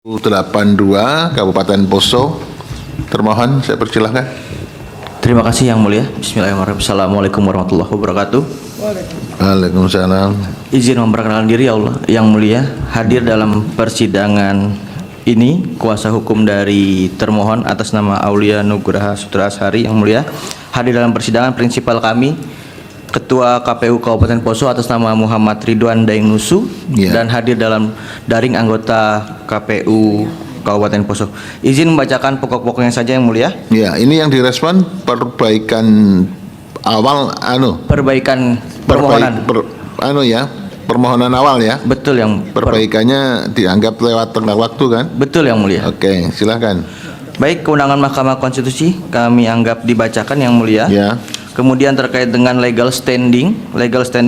82 Kabupaten Poso. Termohon saya persilahkan. Terima kasih Yang Mulia. Bismillahirrahmanirrahim. Assalamualaikum warahmatullahi wabarakatuh. Waalaikumsalam. Izin memperkenalkan diri ya Allah. Yang Mulia, hadir dalam persidangan ini kuasa hukum dari termohon atas nama Aulia Nugraha Sutra Ashari. Yang Mulia, hadir dalam persidangan prinsipal kami Ketua KPU Kabupaten Poso atas nama Muhammad Ridwan Daeng Nusu, dan hadir dalam daring anggota KPU Kabupaten Poso. Izin membacakan pokok-pokoknya saja Yang Mulia. Ya, ini yang direspon perbaikan awal Perbaikan permohonan. Permohonan awal ya. Betul Yang Perbaikannya dianggap lewat tengah waktu kan? Betul Yang Mulia. Oke, silakan. Baik, kewenangan Mahkamah Konstitusi kami anggap dibacakan Yang Mulia. Ya. Kemudian terkait dengan legal standing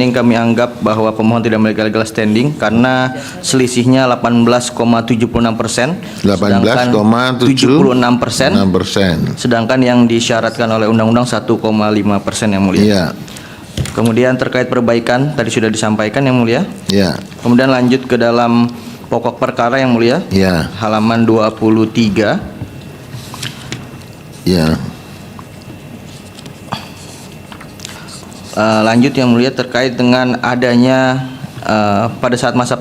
kami anggap bahwa pemohon tidak memiliki legal standing karena selisihnya 18,76%, 18,76%. sedangkan yang disyaratkan oleh Undang-Undang 1,5% Yang Mulia. Iya. Kemudian terkait perbaikan tadi sudah disampaikan Yang Mulia. Iya. Kemudian lanjut ke dalam pokok perkara Yang Mulia. Iya. Halaman 23. Iya. Lanjut Yang Mulia, terkait dengan adanya pada saat masa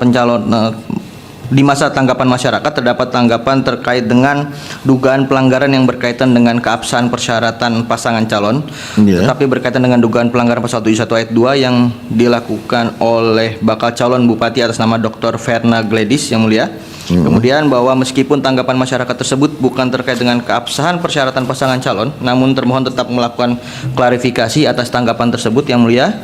di masa tanggapan masyarakat terdapat tanggapan terkait dengan dugaan pelanggaran yang berkaitan dengan keabsahan persyaratan pasangan calon, tetapi berkaitan dengan dugaan pelanggaran pasal 71 ayat 2 yang dilakukan oleh bakal calon bupati atas nama Dr. Verna Gladys Yang Mulia. Kemudian bahwa meskipun tanggapan masyarakat tersebut bukan terkait dengan keabsahan persyaratan pasangan calon, namun termohon tetap melakukan klarifikasi atas tanggapan tersebut Yang Mulia.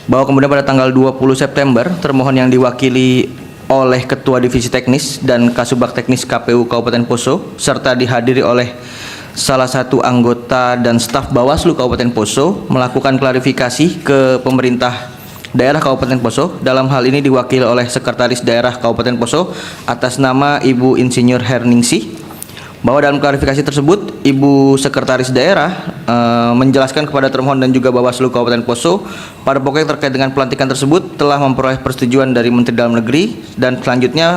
Bahwa kemudian pada tanggal 20 September termohon yang diwakili oleh Ketua Divisi Teknis dan Kasubag Teknis KPU Kabupaten Poso serta dihadiri oleh salah satu anggota dan staf Bawaslu Kabupaten Poso melakukan klarifikasi ke pemerintah daerah Kabupaten Poso. Dalam hal ini diwakili oleh Sekretaris Daerah Kabupaten Poso atas nama Ibu Insinyur Herningsih, bahwa dalam klarifikasi tersebut Ibu Sekretaris Daerah menjelaskan kepada termohon dan juga Bawaslu Kabupaten Poso pada pokoknya terkait dengan pelantikan tersebut telah memperoleh persetujuan dari Menteri Dalam Negeri, dan selanjutnya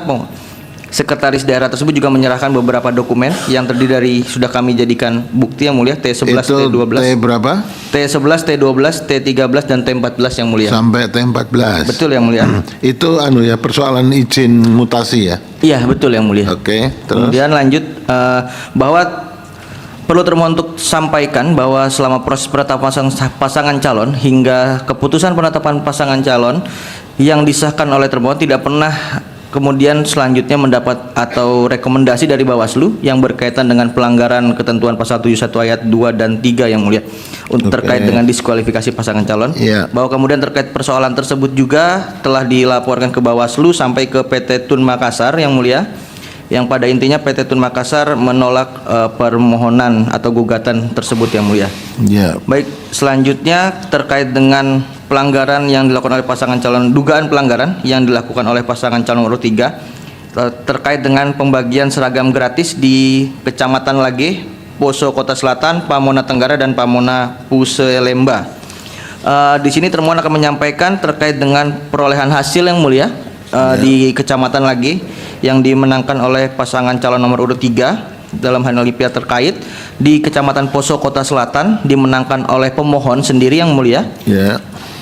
Sekretaris Daerah tersebut juga menyerahkan beberapa dokumen yang terdiri dari sudah kami jadikan bukti Yang Mulia, T11, T12. T berapa? T11, T12, T13 dan T14 Yang Mulia. Sampai T14. Betul Yang Mulia. Itu persoalan izin mutasi ya. Iya, betul Yang Mulia. Oke, terus. Kemudian lanjut bahwa perlu termohon untuk sampaikan bahwa selama proses penetapan pasangan calon hingga keputusan penetapan pasangan calon yang disahkan oleh termohon tidak pernah kemudian selanjutnya mendapat atau rekomendasi dari Bawaslu yang berkaitan dengan pelanggaran ketentuan pasal 71 ayat 2 dan 3 Yang Mulia terkait dengan diskualifikasi pasangan calon. Bahwa kemudian terkait persoalan tersebut juga telah dilaporkan ke Bawaslu sampai ke PT Tun Makassar Yang Mulia, yang pada intinya PT Tun Makassar menolak permohonan atau gugatan tersebut Yang Mulia. Baik, selanjutnya terkait dengan pelanggaran yang dilakukan oleh pasangan calon, dugaan pelanggaran yang dilakukan oleh pasangan calon nomor 3 terkait dengan pembagian seragam gratis di Kecamatan Lage, Poso Kota Selatan, Pamona Tenggara dan Pamona Puselemba. Di sini termohon akan menyampaikan terkait dengan perolehan hasil Yang Mulia di Kecamatan Lage yang dimenangkan oleh pasangan calon nomor urut 3 dalam hal ini pihak terkait. Di Kecamatan Poso Kota Selatan dimenangkan oleh pemohon sendiri Yang Mulia.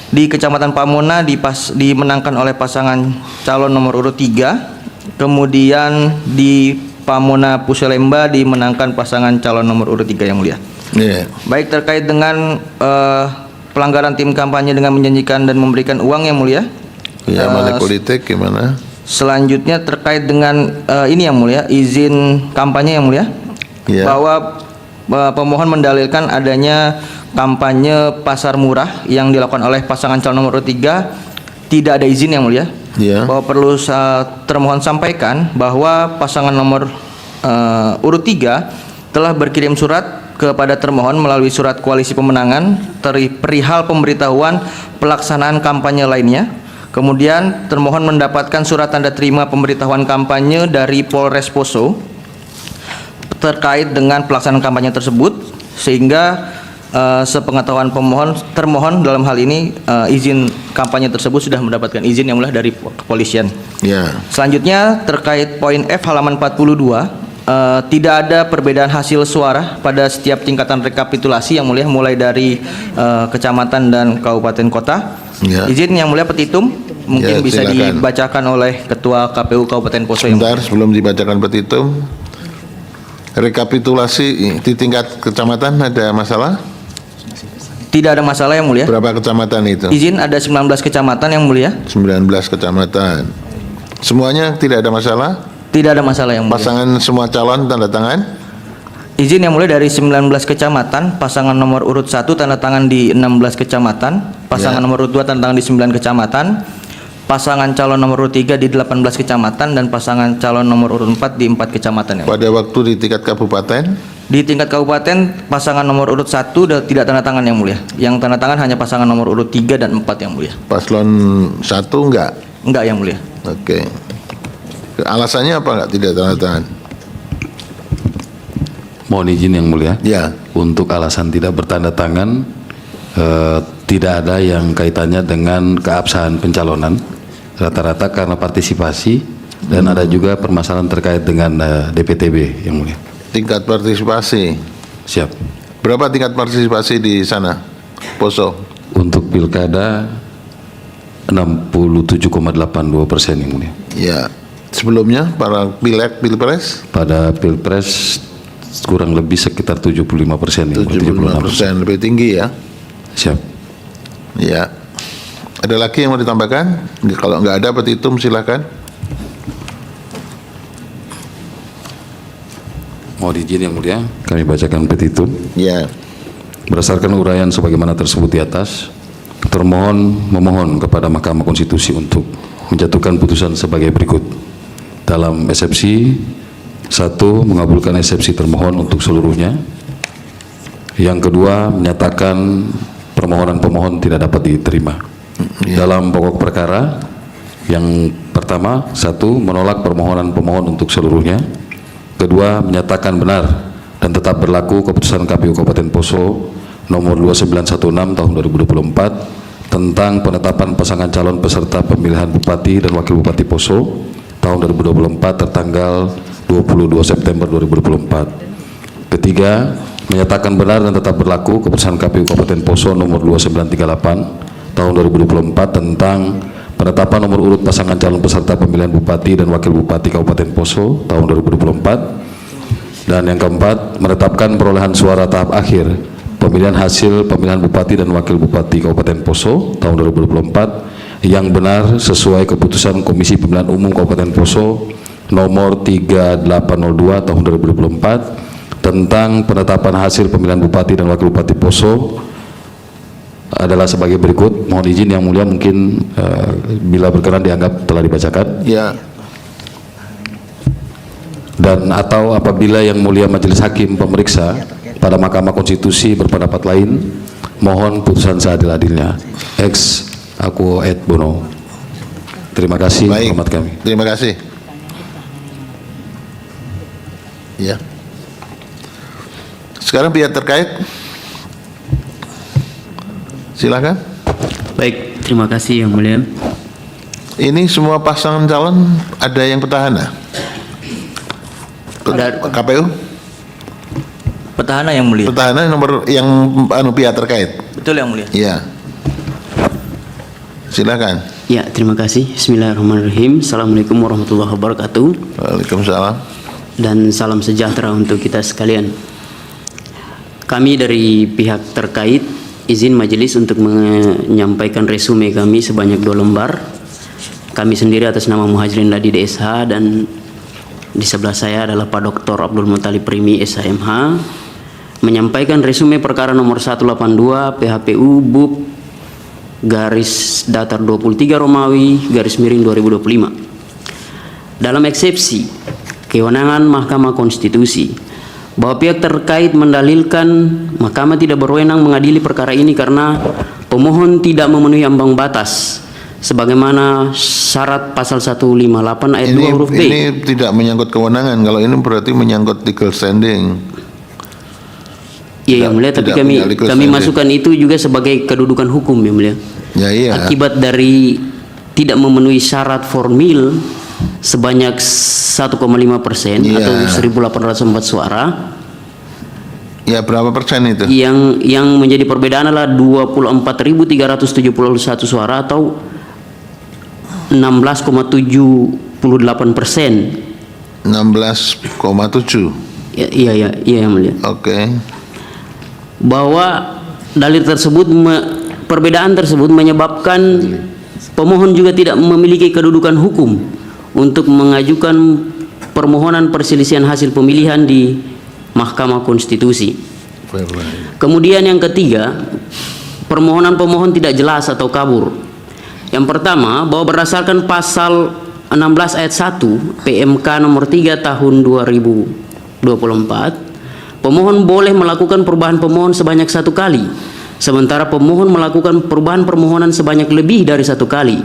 Di Kecamatan Pamona dimenangkan oleh pasangan calon nomor urut 3. Kemudian di Pamona Puselemba dimenangkan pasangan calon nomor urut 3 Yang Mulia. Baik, terkait dengan pelanggaran tim kampanye dengan menjanjikan dan memberikan uang Yang Mulia. Money politik gimana? Selanjutnya terkait dengan ini Yang Mulia, izin kampanye Yang Mulia. Bahwa pemohon mendalilkan adanya kampanye pasar murah yang dilakukan oleh pasangan calon nomor 3 tidak ada izin Yang Mulia. Bahwa perlu termohon sampaikan bahwa pasangan nomor urut 3 telah berkirim surat kepada termohon melalui surat koalisi pemenangan perihal pemberitahuan pelaksanaan kampanye lainnya. Kemudian termohon mendapatkan surat tanda terima pemberitahuan kampanye dari Polres Poso terkait dengan pelaksanaan kampanye tersebut, sehingga sepengetahuan termohon dalam hal ini izin kampanye tersebut sudah mendapatkan izin yang mulia dari kepolisian. Ya. Selanjutnya terkait poin F halaman 42, tidak ada perbedaan hasil suara pada setiap tingkatan rekapitulasi yang mulia, mulai dari kecamatan dan kabupaten kota. Ya. Izin yang mulia petitum mungkin Ya, bisa silakan. dibacakan oleh Ketua KPU Kabupaten Poso yang Sebentar sebelum dibacakan petitum. Rekapitulasi di tingkat kecamatan ada masalah? tidak ada masalah yang mulia. Berapa kecamatan itu? Izin ada 19 kecamatan yang mulia. 19 kecamatan. Semuanya tidak ada masalah? Tidak ada masalah yang mulia. Pasangan semua calon tanda tangan? Izin yang mulai dari 19 kecamatan, pasangan nomor urut 1 tanda tangan di 16 kecamatan, pasangan Ya. nomor urut 2 tanda tangan di 9 kecamatan, pasangan calon nomor urut 3 di 18 kecamatan, dan pasangan calon nomor urut 4 di 4 kecamatan. Ya. Pada waktu di tingkat kabupaten? Di tingkat kabupaten, pasangan nomor urut 1 tidak tanda tangan yang mulia. Yang tanda tangan hanya pasangan nomor urut 3 dan 4 yang mulia. Paslon 1 enggak? Enggak yang mulia. Oke. Alasannya apa enggak tidak tanda tangan? Mohon izin yang mulia. Ya. Untuk alasan tidak bertanda tangan, tidak ada yang kaitannya dengan keabsahan pencalonan. Rata-rata karena partisipasi dan ada juga permasalahan terkait dengan DPTB yang mulia. Tingkat partisipasi. Siap. Berapa tingkat partisipasi di sana? Poso. Untuk pilkada 67,82% yang mulia. Ya. Sebelumnya para pileg pilpres Pada pilpres kurang lebih sekitar 75% yang mulia. 75%, lebih tinggi ya. Siap. Ya. Ada lagi yang mau ditambahkan? Kalau nggak ada petitum silakan. Mohon izin yang mulia, kami bacakan petitum. Ya. Berdasarkan uraian sebagaimana tersebut di atas, termohon memohon kepada Mahkamah Konstitusi untuk menjatuhkan putusan sebagai berikut. Dalam eksepsi 1, mengabulkan eksepsi termohon untuk seluruhnya. Yang kedua, menyatakan permohonan pemohon tidak dapat diterima. Dalam pokok perkara, yang pertama, 1, menolak permohonan pemohon untuk seluruhnya. Kedua, menyatakan benar dan tetap berlaku keputusan KPU Kabupaten Poso nomor 2916 tahun 2024 tentang penetapan pasangan calon peserta pemilihan Bupati dan Wakil Bupati Poso tahun 2024 tertanggal 22 September 2024. Ketiga, menyatakan benar dan tetap berlaku keputusan KPU Kabupaten Poso nomor 2938 tahun 2024 tentang penetapan nomor urut pasangan calon peserta pemilihan Bupati dan Wakil Bupati Kabupaten Poso tahun 2024. Dan yang keempat, menetapkan perolehan suara tahap akhir pemilihan hasil pemilihan Bupati dan Wakil Bupati Kabupaten Poso tahun 2024 yang benar sesuai keputusan Komisi Pemilihan Umum Kabupaten Poso nomor 3802 tahun 2024 tentang penetapan hasil pemilihan Bupati dan Wakil Bupati Poso adalah sebagai berikut. Mohon izin yang mulia, mungkin bila berkenan dianggap telah dibacakan. Ya. Dan atau apabila yang mulia majelis hakim pemeriksa pada Mahkamah Konstitusi berpendapat lain, mohon putusan seadil-adilnya. Ex aquo et bono. Terima kasih. Baik. Hormat kami. Terima kasih. Ya. Sekarang pihak terkait. Silakan. Baik, terima kasih Yang Mulia. Ini semua pasangan calon ada yang petahana? KPU? Petahana yang mulia. Petahana nomor yang pihak terkait. Betul yang mulia. Iya. Silakan. Ya, terima kasih. Bismillahirrahmanirrahim. Assalamualaikum warahmatullahi wabarakatuh. Waalaikumsalam. Dan salam sejahtera untuk kita sekalian. Kami dari pihak terkait izin majelis untuk menyampaikan resume kami sebanyak 2 lembar. Kami sendiri atas nama Muhajirin Ladi DSH dan di sebelah saya adalah Pak Dr. Abdul Muttalib Primi SHMH menyampaikan resume perkara nomor 182 PHPU BUP garis datar 23 Romawi garis miring 2025. Dalam eksepsi kewenangan Mahkamah Konstitusi bahwa pihak terkait mendalilkan Mahkamah tidak berwenang mengadili perkara ini karena pemohon tidak memenuhi ambang batas sebagaimana syarat pasal 158 ayat 2 huruf B. Ini tidak menyangkut kewenangan. Kalau ini berarti menyangkut legal standing. Iya, Yang Mulia, tapi tidak punya legal kami standing. masukkan itu juga sebagai kedudukan hukum, Yang Mulia. Ya iya. Akibat dari tidak memenuhi syarat formil sebanyak 1,5% Iya. atau 1.804 suara. Ya berapa persen itu? Yang menjadi perbedaan adalah 24.371 suara atau 16,78%. 16,7. Iya Yang Mulia. Oke. Bahwa dalil tersebut perbedaan tersebut menyebabkan pemohon juga tidak memiliki kedudukan hukum untuk mengajukan permohonan perselisihan hasil pemilihan di Mahkamah Konstitusi. Kemudian yang ketiga, permohonan pemohon tidak jelas atau kabur. Yang pertama, bahwa berdasarkan pasal 16 ayat 1 PMK nomor 3 tahun 2024, pemohon boleh melakukan perubahan pemohon sebanyak 1 kali, sementara pemohon melakukan perubahan permohonan sebanyak lebih dari 1 kali,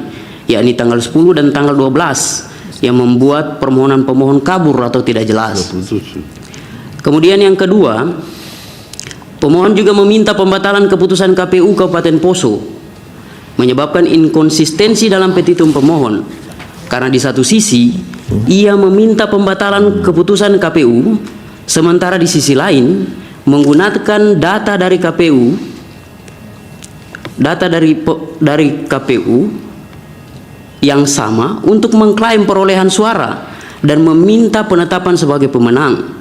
yakni tanggal 10 dan tanggal 12, yang membuat permohonan pemohon kabur atau tidak jelas. Kemudian yang kedua, pemohon juga meminta pembatalan keputusan KPU Kabupaten Poso, menyebabkan inkonsistensi dalam petitum pemohon. Karena di satu sisi ia meminta pembatalan keputusan KPU, sementara di sisi lain menggunakan data dari KPU, yang sama untuk mengklaim perolehan suara dan meminta penetapan sebagai pemenang.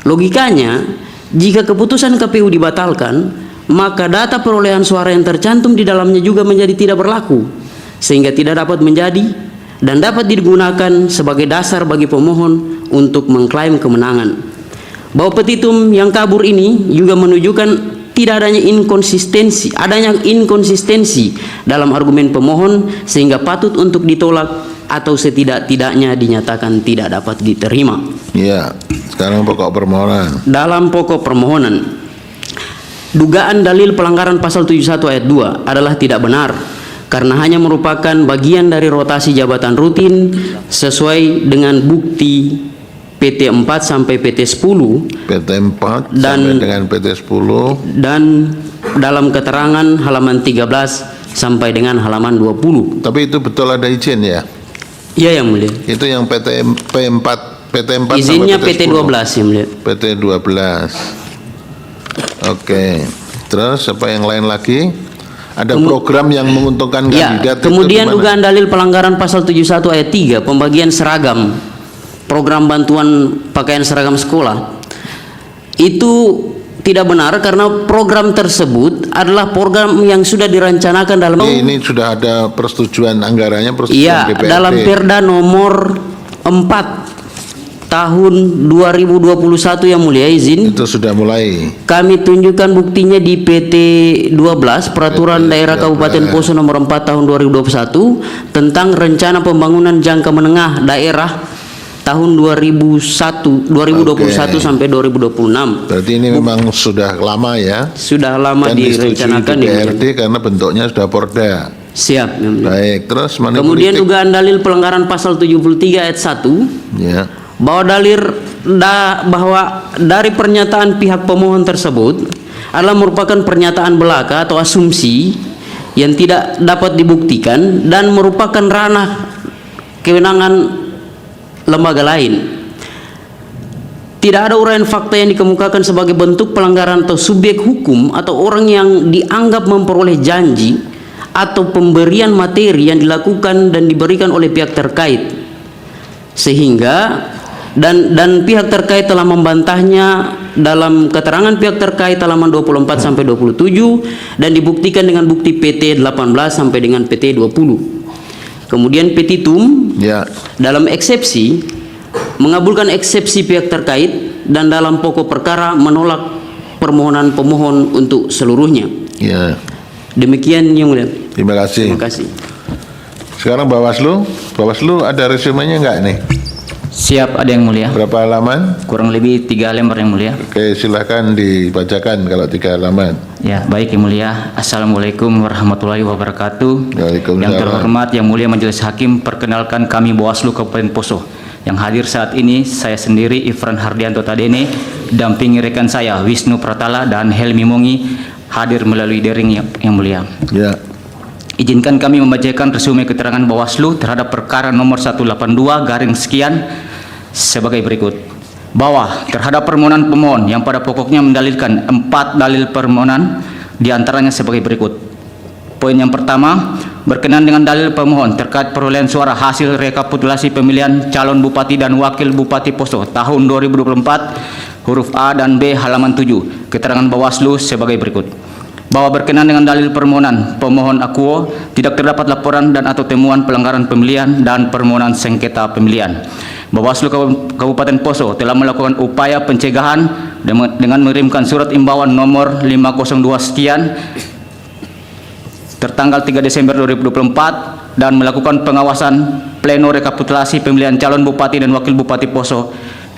Logikanya, jika keputusan KPU dibatalkan, maka data perolehan suara yang tercantum di dalamnya juga menjadi tidak berlaku, sehingga tidak dapat menjadi dan dapat digunakan sebagai dasar bagi pemohon untuk mengklaim kemenangan. Bahwa petitum yang kabur ini juga menunjukkan adanya inkonsistensi dalam argumen pemohon, sehingga patut untuk ditolak atau setidak-tidaknya dinyatakan tidak dapat diterima. Ya, sekarang pokok permohonan. Dalam pokok permohonan, dugaan dalil pelanggaran pasal 71 ayat 2 adalah tidak benar, karena hanya merupakan bagian dari rotasi jabatan rutin sesuai dengan bukti PT 4 sampai PT 10 PT 4 dan, sampai dengan PT 10 dan dalam keterangan halaman 13 sampai dengan halaman 20. Tapi itu betul ada izin ya? Iya Yang Mulia. Itu yang PT P4 PT 4 Izinnya sampai PT 10. 12 Yang Mulia. PT 12. Oke. Terus apa yang lain lagi? Ada program yang menguntungkan Ya, kandidat. kemudian itu dugaan dalil pelanggaran pasal 71 ayat 3 pembagian seragam, program bantuan pakaian seragam sekolah. Itu tidak benar karena program tersebut adalah program yang sudah direncanakan dalam Ini sudah ada persetujuan anggarannya, persetujuan Iya, DPRD. dalam Perda nomor 4 tahun 2021 Yang Mulia, izin. Itu sudah mulai. Kami tunjukkan buktinya di PT 12 Peraturan Daerah Kabupaten Poso nomor 4 tahun 2021 tentang rencana pembangunan jangka menengah daerah tahun 2021 sampai 2026. Berarti ini memang sudah lama ya. Sudah lama Dan disetujui direncanakan ya. DPRD karena bentuknya sudah Porda. Siap. Ya, Mulia. Baik, terus money Kemudian politik. dugaan dalil pelanggaran pasal 73 ayat 1 Ya. bahwa dari pernyataan pihak pemohon tersebut adalah merupakan pernyataan belaka atau asumsi yang tidak dapat dibuktikan dan merupakan ranah kewenangan lembaga lain. Tidak ada uraian fakta yang dikemukakan sebagai bentuk pelanggaran atau subjek hukum atau orang yang dianggap memperoleh janji atau pemberian materi yang dilakukan dan diberikan oleh pihak terkait, sehingga dan pihak terkait telah membantahnya dalam keterangan pihak terkait halaman 24 sampai 27 dan dibuktikan dengan bukti PT 18 sampai dengan PT 20. Kemudian petitum Ya. dalam eksepsi mengabulkan eksepsi pihak terkait dan dalam pokok perkara menolak permohonan pemohon untuk seluruhnya. Ya. Demikian Yang Mulia. Terima kasih. Terima kasih. Sekarang Bawaslu ada resumenya enggak nih? Siap, ada Yang Mulia. Berapa halaman? Kurang lebih 3 lembar Yang Mulia. Oke, silakan dibacakan kalau 3 halaman. Ya, baik Yang Mulia. Assalamualaikum warahmatullahi wabarakatuh. Waalaikumsalam. Yang terhormat Yang Mulia Majelis Hakim, perkenalkan kami Bawaslu Kabupaten Poso. Yang hadir saat ini saya sendiri Ifran Hardianto Tadene, dampingi rekan saya Wisnu Pratala dan Helmi Mongi hadir melalui daring yang mulia. Ya. Izinkan kami membacakan resume keterangan Bawaslu terhadap perkara nomor 182/sekian sebagai berikut. Bahwa terhadap permohonan pemohon yang pada pokoknya mendalilkan 4 dalil permohonan, diantaranya sebagai berikut. Poin yang pertama, berkenaan dengan dalil pemohon terkait perolehan suara hasil rekapitulasi pemilihan calon bupati dan wakil bupati Poso tahun 2024, huruf A dan B halaman 7, keterangan Bawaslu sebagai berikut. Bahwa berkenaan dengan dalil permohonan pemohon akuo tidak terdapat laporan dan atau temuan pelanggaran pemilihan dan permohonan sengketa pemilihan. Bawaslu Kabupaten Poso telah melakukan upaya pencegahan dengan mengirimkan surat imbauan nomor 502 sekian tertanggal 3 Desember 2024 dan melakukan pengawasan pleno rekapitulasi pemilihan calon bupati dan wakil bupati Poso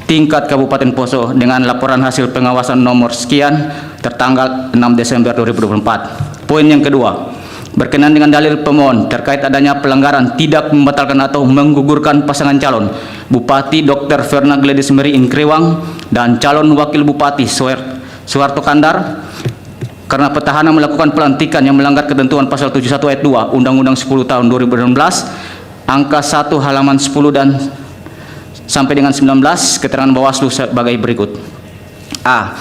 tingkat Kabupaten Poso dengan laporan hasil pengawasan nomor sekian tertanggal 6 Desember 2024. Poin yang kedua, berkenaan dengan dalil pemohon terkait adanya pelanggaran tidak membatalkan atau menggugurkan pasangan calon Bupati Dr. Verna Gladys Mary Inkrewang dan calon wakil Bupati Soeharto Kandar karena petahana melakukan pelantikan yang melanggar ketentuan pasal 71 ayat 2 Undang-Undang 10 tahun 2016 angka 1 halaman 10 dan sampai dengan 19, keterangan Bawaslu sebagai berikut. A.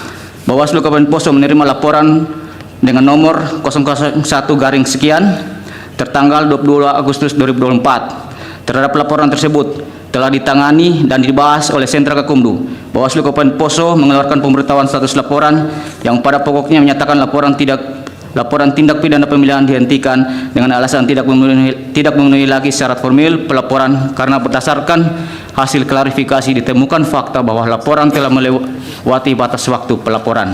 Bawaslu Kabupaten Poso menerima laporan dengan nomor 001/sekian tertanggal 22 Agustus 2024. Terhadap laporan tersebut telah ditangani dan dibahas oleh Sentra Gakumdu. Bawaslu Kabupaten Poso mengeluarkan pemberitahuan status laporan yang pada pokoknya menyatakan laporan tindak pidana pemilihan dihentikan dengan alasan tidak memenuhi lagi syarat formil pelaporan karena berdasarkan hasil klarifikasi ditemukan fakta bahwa laporan telah melewati batas waktu pelaporan.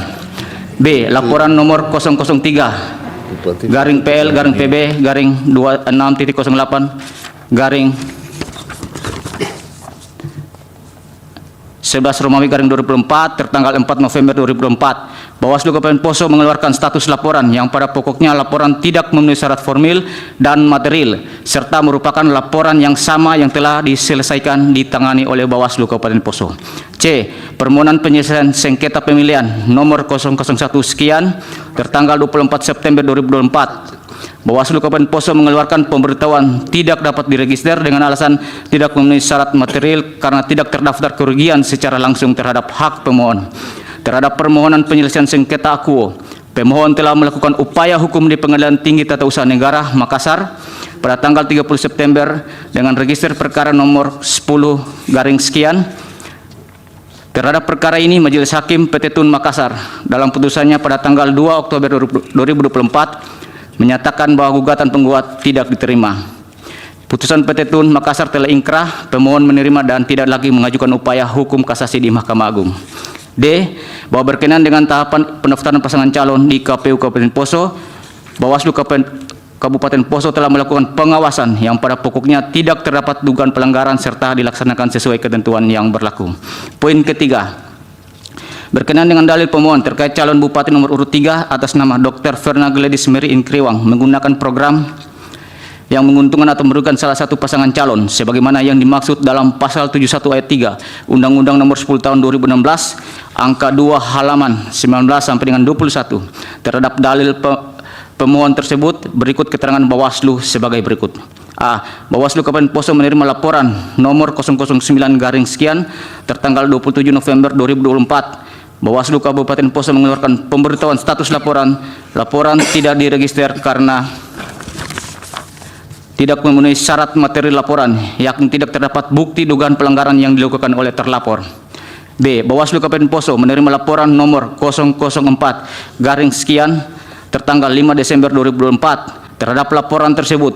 B. Laporan nomor 003-PL-26/26/11 tertanggal 4 November 2024. Bawaslu Kabupaten Poso mengeluarkan status laporan yang pada pokoknya laporan tidak memenuhi syarat formil dan material serta merupakan laporan yang sama yang telah diselesaikan ditangani oleh Bawaslu Kabupaten Poso. C. Permohonan penyelesaian sengketa pemilihan nomor 001 sekian tertanggal 24 September 2024. Bawaslu Kabupaten Poso mengeluarkan pemberitahuan tidak dapat diregister dengan alasan tidak memenuhi syarat material karena tidak terdaftar kerugian secara langsung terhadap hak pemohon. Terhadap permohonan penyelesaian sengketa akuo, pemohon telah melakukan upaya hukum di Pengadilan Tinggi Tata Usaha Negara Makassar pada tanggal 30 September dengan register perkara nomor 10/sekian. Terhadap perkara ini, Majelis Hakim PT Tun Makassar dalam putusannya pada tanggal 2 Oktober 2024 menyatakan bahwa gugatan penggugat tidak diterima. Putusan PT Tun Makassar telah ingkrah, pemohon menerima dan tidak lagi mengajukan upaya hukum kasasi di Mahkamah Agung. D. Bahwa berkenaan dengan tahapan pendaftaran pasangan calon di KPU Kabupaten Poso, Bawaslu Kabupaten Poso telah melakukan pengawasan yang pada pokoknya tidak terdapat dugaan pelanggaran serta dilaksanakan sesuai ketentuan yang berlaku. Poin ketiga, berkenaan dengan dalil pemohon terkait calon bupati nomor urut 3 atas nama Dr. Verna Gladys Mary Inkrewang menggunakan program yang menguntungkan atau merugikan salah satu pasangan calon sebagaimana yang dimaksud dalam pasal 71 ayat 3 Undang-Undang nomor 10 tahun 2016 angka 2 halaman 19 sampai dengan 21. Terhadap dalil pemohon tersebut berikut keterangan Bawaslu sebagai berikut. A. Bawaslu Kabupaten Poso menerima laporan nomor 009/sekian tertanggal 27 November 2024. Bawaslu Kabupaten Poso mengeluarkan pemberitahuan status laporan tidak diregister karena tidak memenuhi syarat materi laporan, yakni tidak terdapat bukti dugaan pelanggaran yang dilakukan oleh terlapor. B. Bawaslu Kabupaten Poso menerima laporan nomor 004/sekian tertanggal 5 Desember 2024. Terhadap laporan tersebut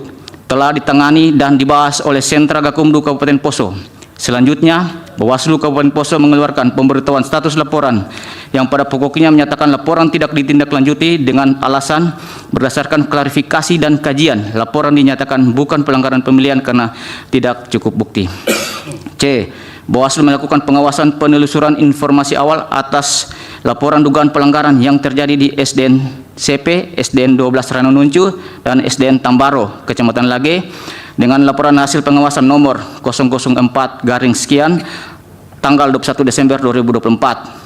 telah ditangani dan dibahas oleh Sentra Gakumdu Kabupaten Poso. Selanjutnya, Bawaslu Kabupaten Poso mengeluarkan pemberitahuan status laporan yang pada pokoknya menyatakan laporan tidak ditindaklanjuti dengan alasan berdasarkan klarifikasi dan kajian laporan dinyatakan bukan pelanggaran pemilihan karena tidak cukup bukti. C. Bawaslu melakukan pengawasan penelusuran informasi awal atas laporan dugaan pelanggaran yang terjadi di SDN CP, SDN 12 Ranonuncu, dan SDN Tambaro, Kecamatan Lage, dengan laporan hasil pengawasan nomor 004/sekian tanggal 21 Desember 2024.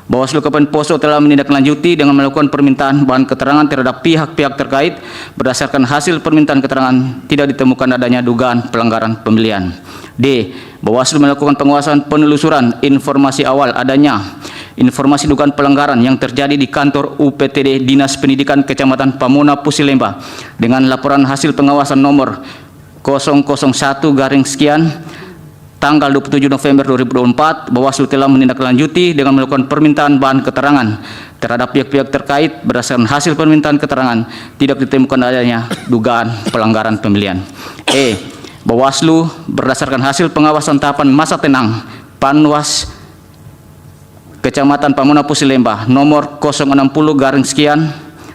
Bawaslu Kabupaten Poso telah menindaklanjuti dengan melakukan permintaan bahan keterangan terhadap pihak-pihak terkait. Berdasarkan hasil permintaan keterangan tidak ditemukan adanya dugaan pelanggaran pemilihan. D. Bawaslu melakukan penguasaan penelusuran informasi awal adanya informasi dugaan pelanggaran yang terjadi di kantor UPTD Dinas Pendidikan Kecamatan Pamona Pusilemba dengan laporan hasil pengawasan nomor 001/sekian tanggal 27 November 2024, Bawaslu telah menindaklanjuti dengan melakukan permintaan bahan keterangan terhadap pihak-pihak terkait. Berdasarkan hasil permintaan keterangan, tidak ditemukan adanya dugaan pelanggaran pemilihan. E. Bawaslu berdasarkan hasil pengawasan tahapan masa tenang Panwas Kecamatan Pamona Pusilemba nomor 060/sekian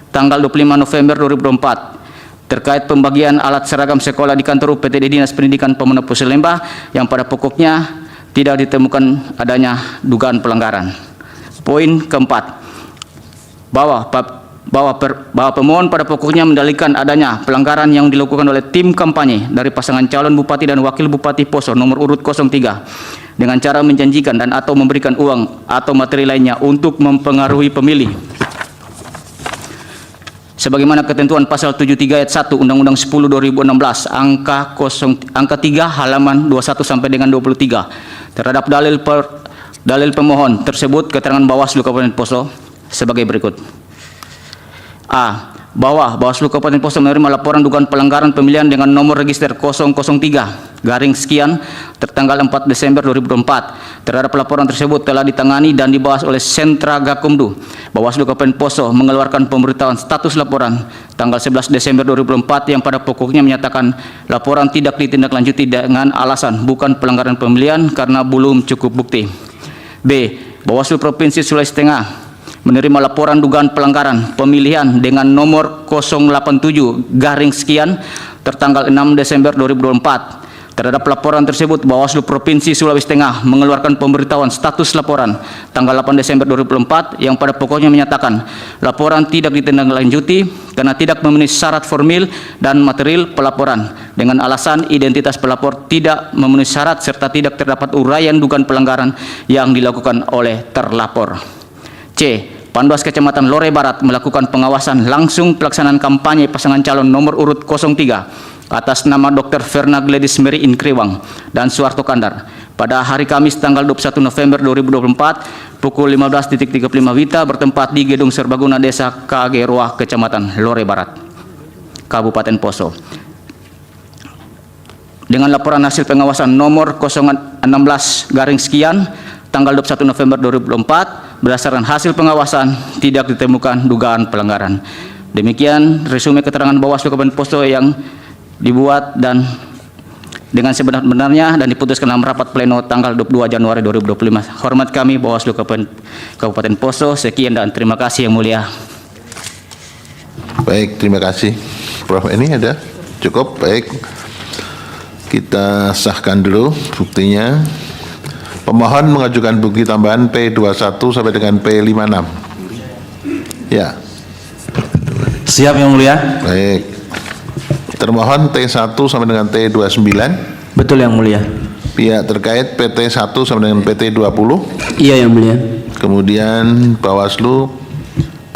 tanggal 25 November 2024 terkait pembagian alat seragam sekolah di kantor UPTD Dinas Pendidikan Pamona Pusilemba yang pada pokoknya tidak ditemukan adanya dugaan pelanggaran. Poin keempat, bahwa pemohon pada pokoknya mendalilkan adanya pelanggaran yang dilakukan oleh tim kampanye dari pasangan calon Bupati dan Wakil Bupati Poso nomor urut 03 dengan cara menjanjikan dan atau memberikan uang atau materi lainnya untuk mempengaruhi pemilih. Sebagaimana ketentuan pasal 73 ayat 1 Undang-Undang 10/2016 angka 3 halaman 21 sampai dengan 23 terhadap dalil pemohon tersebut, keterangan Bawaslu Kabupaten Poso sebagai berikut. A. Bahwa Bawaslu Kabupaten Poso menerima laporan dugaan pelanggaran pemilihan dengan nomor register 003/sekian tertanggal 4 Desember 2024. Terhadap laporan tersebut telah ditangani dan dibahas oleh Sentra Gakumdu. Bawaslu Kabupaten Poso mengeluarkan pemberitahuan status laporan tanggal 11 Desember 2024 yang pada pokoknya menyatakan laporan tidak ditindaklanjuti dengan alasan bukan pelanggaran pemilihan karena belum cukup bukti. B. Bawaslu Provinsi Sulawesi Tengah menerima laporan dugaan pelanggaran pemilihan dengan nomor 087/sekian tertanggal 6 Desember 2024. Terhadap laporan tersebut, Bawaslu Provinsi Sulawesi Tengah mengeluarkan pemberitahuan status laporan tanggal 8 Desember 2024 yang pada pokoknya menyatakan laporan tidak ditindaklanjuti karena tidak memenuhi syarat formil dan material pelaporan dengan alasan identitas pelapor tidak memenuhi syarat serta tidak terdapat uraian dugaan pelanggaran yang dilakukan oleh terlapor. C. Panwas Kecamatan Lore Barat melakukan pengawasan langsung pelaksanaan kampanye pasangan calon nomor urut 03 atas nama Dr. Verna Gladys Mary Inkrewang dan Suharto Kandar pada hari Kamis tanggal 21 November 2024 pukul 15.35 WITA bertempat di Gedung Serbaguna Desa KG Roa Kecamatan Lore Barat, Kabupaten Poso. Dengan laporan hasil pengawasan nomor 016/sekian tanggal 21 November 2024, berdasarkan hasil pengawasan tidak ditemukan dugaan pelanggaran. Demikian resume keterangan Bawaslu Kabupaten Poso yang dibuat dan dengan sebenar-benarnya dan diputuskan dalam rapat pleno tanggal 22 Januari 2025. Hormat kami Bawaslu Kabupaten Poso. Sekian dan terima kasih yang mulia. Baik, terima kasih. Prof, ini ada cukup. Baik, kita sahkan dulu buktinya. Pemohon mengajukan bukti tambahan P21 sampai dengan P56. Ya. Siap yang mulia. Baik. Termohon T1 sampai dengan T29. Betul yang mulia. Pihak terkait PT1 sampai dengan PT20. Iya yang mulia. Kemudian Bawaslu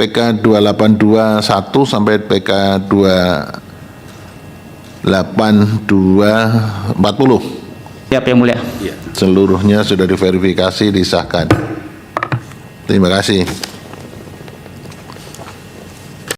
PK 2821 sampai PK 282240. Siap yang mulia. Seluruhnya sudah diverifikasi, disahkan. Terima kasih.